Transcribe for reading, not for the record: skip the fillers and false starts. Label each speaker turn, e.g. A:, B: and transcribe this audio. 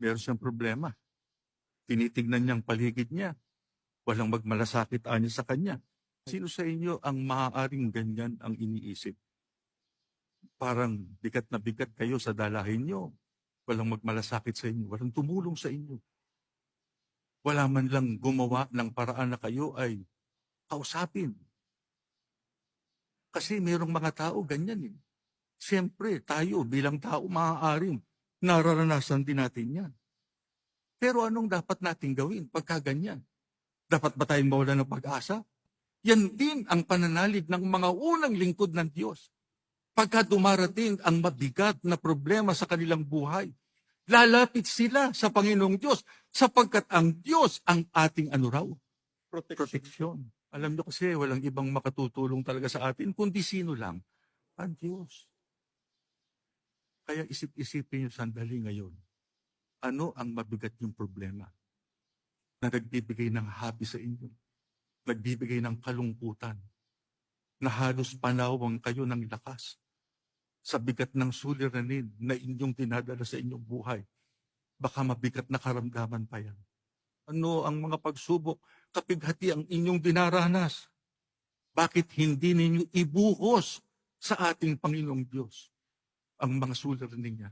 A: meron siyang problema. Tinitignan niyang paligid niya. Walang magmalasakit anya sa kanya. Sino sa inyo ang maaaring ganyan ang iniisip? Parang bigat na bigat kayo sa dalahin niyo. Walang magmalasakit sa inyo. Walang tumulong sa inyo. Wala man lang gumawa ng paraan na kayo ay kausapin. Kasi mayroong mga tao ganyan eh. Siyempre, tayo bilang tao maaaring nararanasan din natin yan. Pero anong dapat natin gawin pagka ganyan? Dapat ba tayong mawala ng pag-asa? Yan din ang pananalig ng mga unang lingkod ng Diyos. Pagka dumarating ang mabigat na problema sa kanilang buhay, lalapit sila sa Panginoong Diyos sapagkat ang Diyos ang ating ano raw? Proteksyon. Alam niyo kasi walang ibang makatutulong talaga sa atin kundi sino lang? Ang Diyos. Kaya isip-isipin niyo sandali ngayon, ano ang mabigat yung problema na nagbibigay ng happy sa inyo, nagbibigay ng kalungkutan, na halos panawang kayo ng lakas sa bigat ng suliranin na inyong dinadala sa inyong buhay. Baka mabigat na karamdaman pa yan. Ano ang mga pagsubok, kapighati ang inyong dinaranas? Bakit hindi ninyo ibuhos sa ating Panginoong Diyos ang mga suliranin niya?